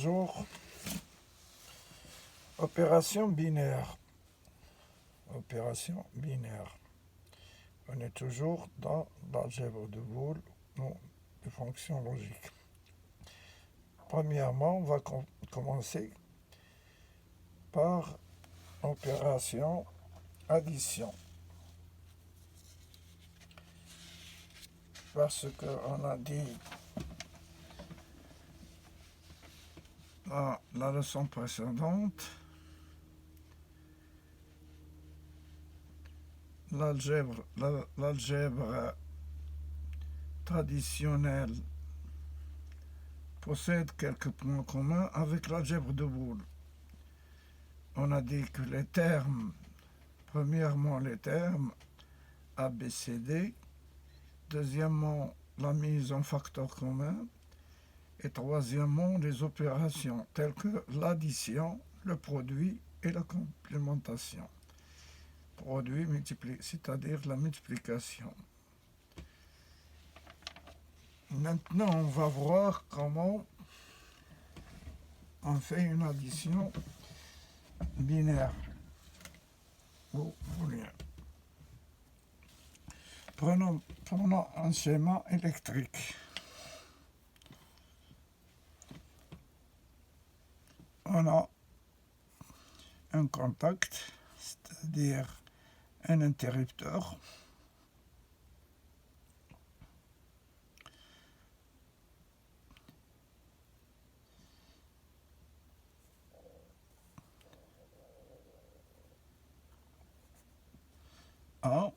Bonjour, opération binaire. Opération binaire. On est toujours dans l'algèbre de Boole ou des fonctions logiques. Premièrement, on va commencer par opération addition. Parce qu'on a dit dans la leçon précédente, l'algèbre traditionnelle possède quelques points communs avec l'algèbre de Boole. On a dit que les termes, premièrement les termes A, B, C, D, deuxièmement la mise en facteurs communs, et troisièmement les opérations telles que l'addition, le produit et la complémentation. Produit, c'est-à-dire la multiplication. Maintenant, on va voir comment on fait une addition binaire ou booléenne. Prenons un schéma électrique. On a un contact, c'est-à-dire un interrupteur. A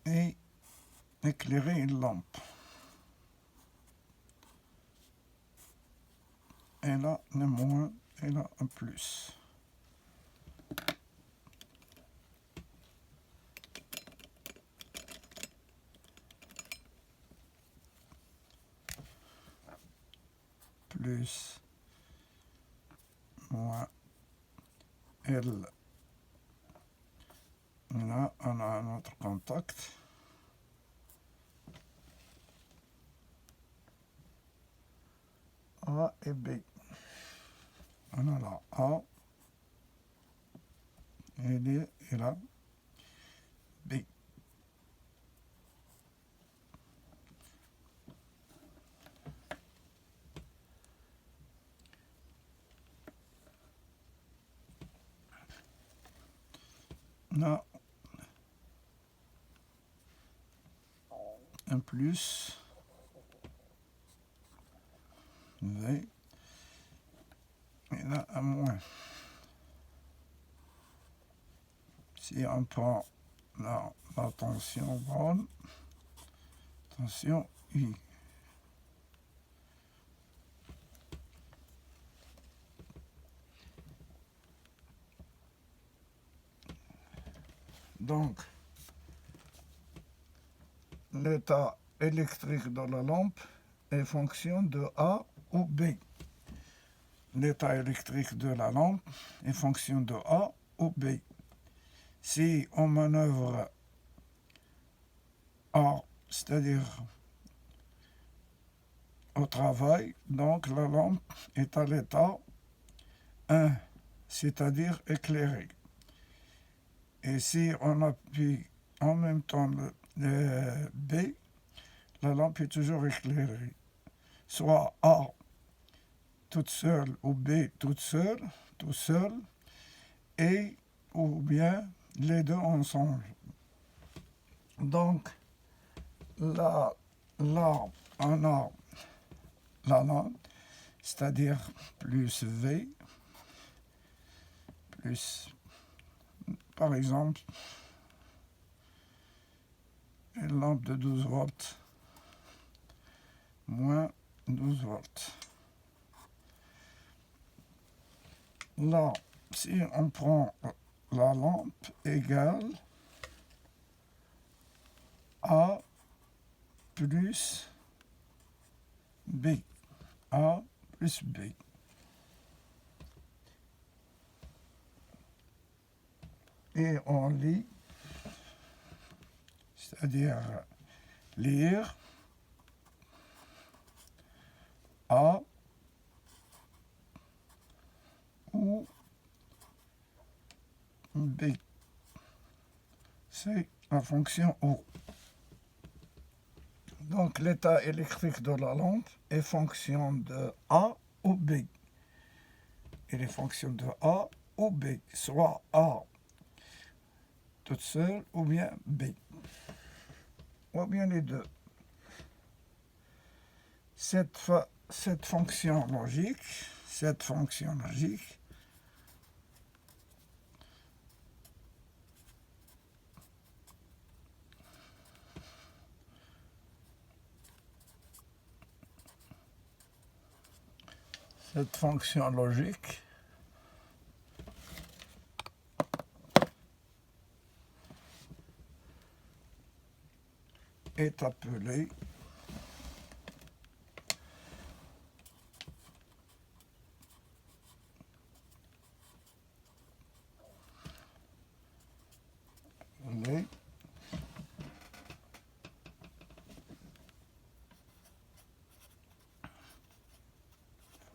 et éclairer une lampe. Et là, un moins, et là, un plus. Plus, moins, L. Là, on a un autre contact. A et B. On a là A et là B. Là, un plus, V, et là un moins. Si on prend la tension bonne, tension I. Donc, l'état électrique de la lampe est fonction de A ou B. L'état électrique de la lampe est fonction de A ou B. Si on manœuvre A, c'est-à-dire au travail, donc la lampe est à l'état 1, c'est-à-dire éclairée. Et si on appuie en même temps le B, la lampe est toujours éclairée. Soit A toute seule ou B toute seule, tout seul, et ou bien les deux ensemble. Donc, là on a la lampe, c'est-à-dire plus V, plus, par exemple, une lampe de 12 volts, moins 12 volts. Là, si on prend la lampe égale A plus B, A plus B. et on lit, c'est-à-dire lire, A ou B. C'est la fonction O. Donc l'état électrique de la lampe est fonction de A ou B. Il est fonction de A ou B, soit A toute seule ou bien B, ou bien les deux. Cette fonction logique est appelée les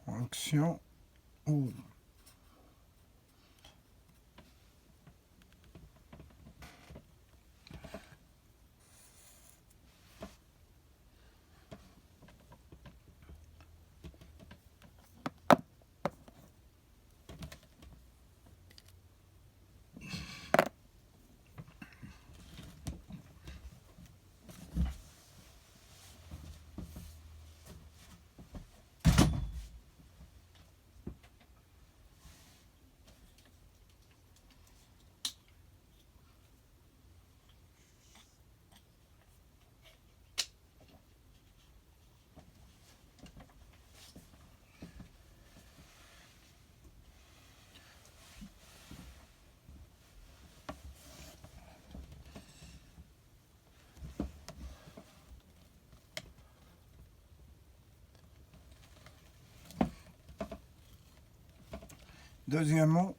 fonctions O. Deuxièmement,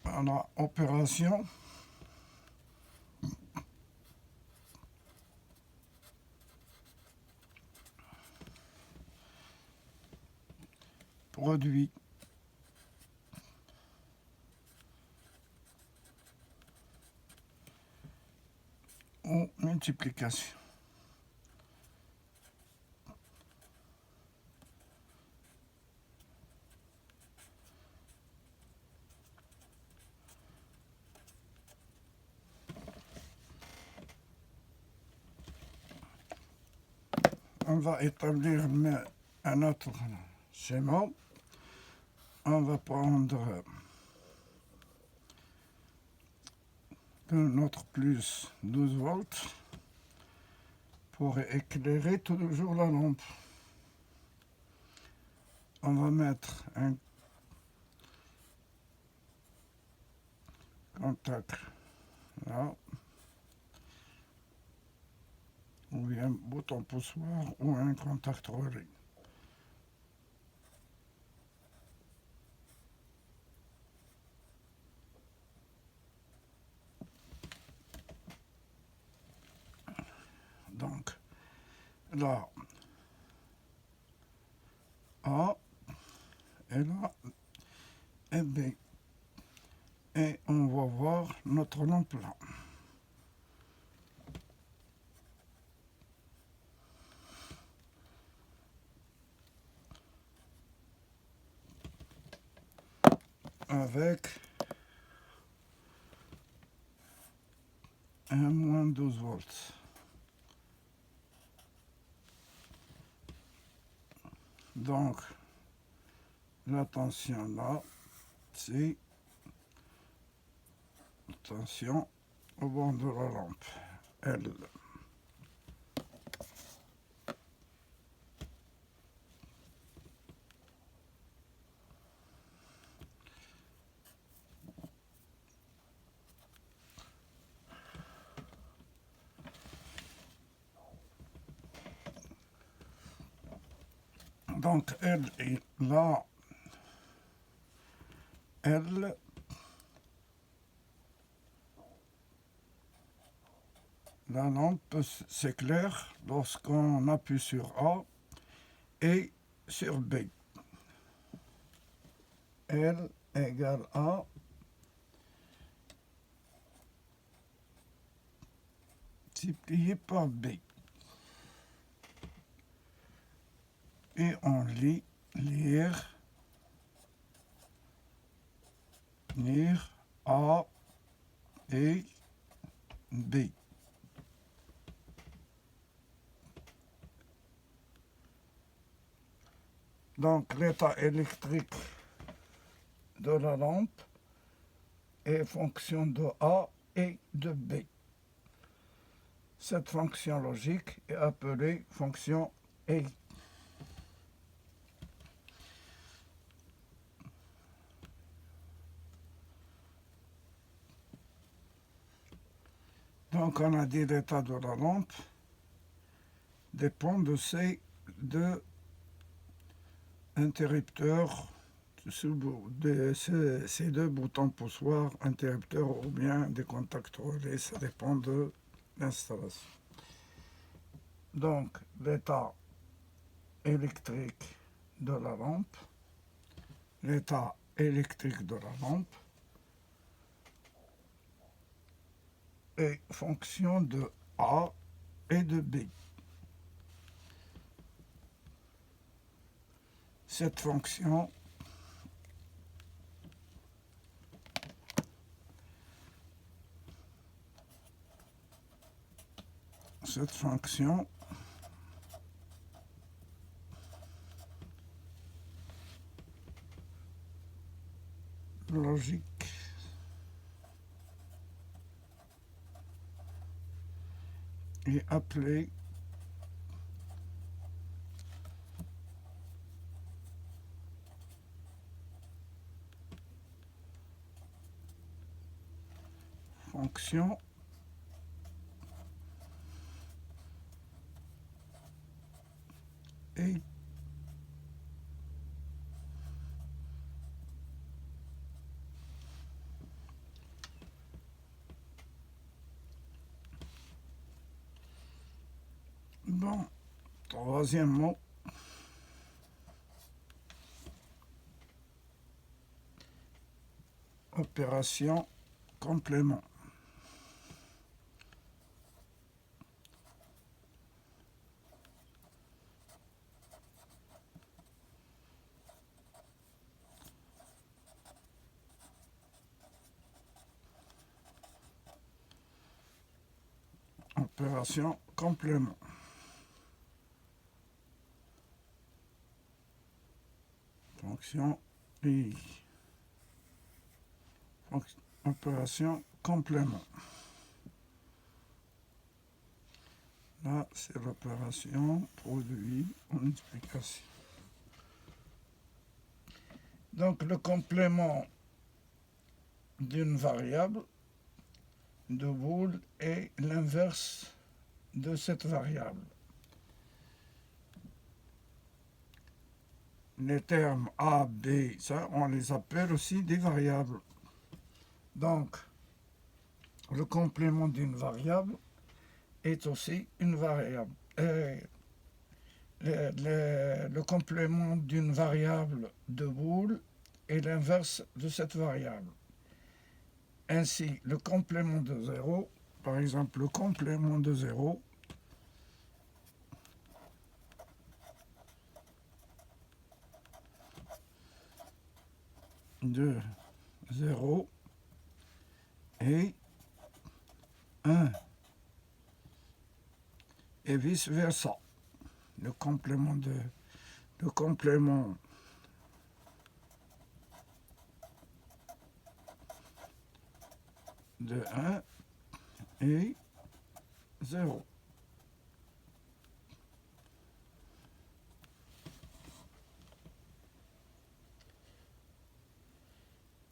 on a opération produit ou multiplication. On va établir un autre schéma. On va prendre notre plus 12 volts pour éclairer toujours la lampe. On va mettre un contact là, ou bien bouton poussoir ou un contact relais. Donc là, A et là, et B. Et on va voir notre lampe là. Avec un moins 12 volts. Donc, la tension là, c'est tension au bord de la lampe, L. Donc elle est là, elle, la lampe s'éclaire lorsqu'on appuie sur A et sur B. L égale A multiplié par B. Et on lit, lire A et B. Donc l'état électrique de la lampe est fonction de A et de B. Cette fonction logique est appelée fonction A. Donc on a dit l'état de la lampe dépend de ces deux interrupteurs, ces deux boutons poussoirs, interrupteurs ou bien des contacts relais, ça dépend de l'installation. Donc l'état électrique de la lampe, l'état électrique de la lampe est fonction de A et de B. Cette fonction logique est appelée fonction et bon, troisième mot, opération complément. Opération complément. Fonction I. Opération complément. Là, c'est l'opération produit en multiplication. Donc, le complément d'une variable de Boole est l'inverse de cette variable. Les termes A, B, ça, on les appelle aussi des variables. Donc, le complément d'une variable est aussi une variable. Le complément d'une variable de Boole est l'inverse de cette variable. Ainsi, le complément de 0, par exemple, le complément de 0 de 0 et 1 et vice versa. Le complément de 1 et 0.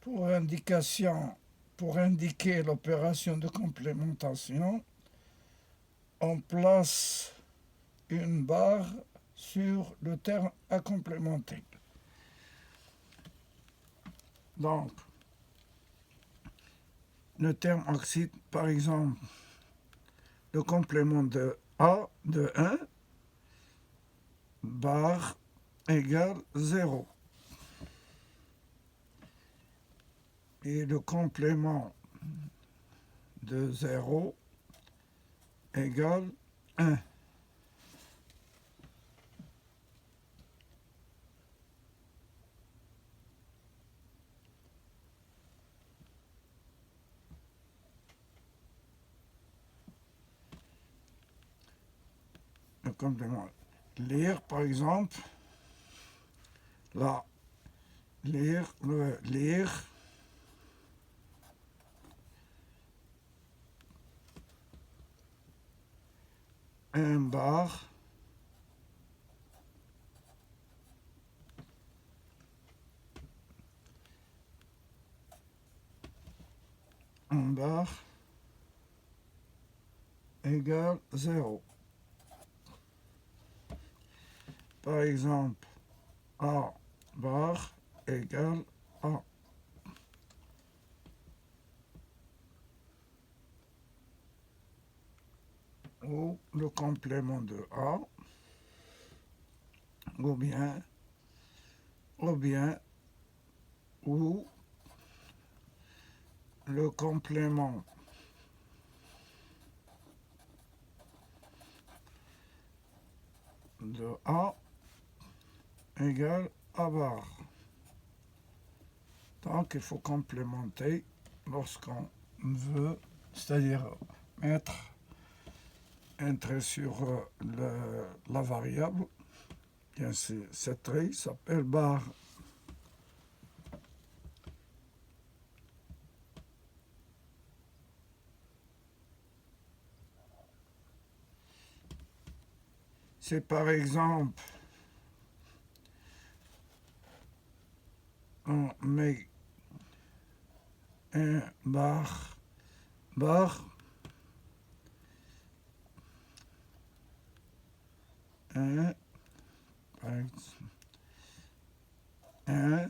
Pour indiquer l'opération de complémentation, on place une barre sur le terme à complémenter. Donc, le terme oxyde, par exemple, le complément de A de 1 bar égale 0. Et le complément de 0 égale 1. Le complément. Lire, par exemple, là, lire, un bar égale 0. Par exemple, A bar égale A. Ou le complément de A, ou bien, ou le complément de A égale A bar. Donc il faut complémenter lorsqu'on veut, c'est-à-dire mettre un trait sur la variable. Bien, cette trait s'appelle bar. C'est par exemple, on met un bar, un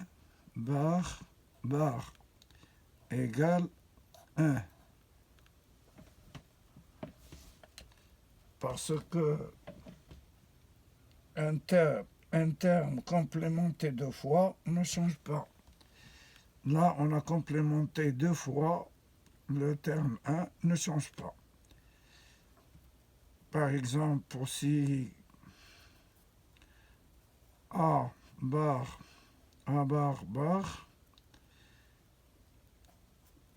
bar égale 1. Parce que un terme complémenté 2 fois ne change pas. Là, on a complémenté 2 fois, le terme 1 ne change pas. Par exemple, aussi A bar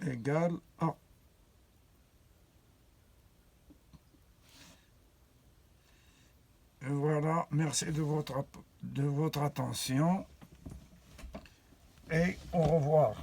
égale A. Et voilà, merci de votre attention et au revoir.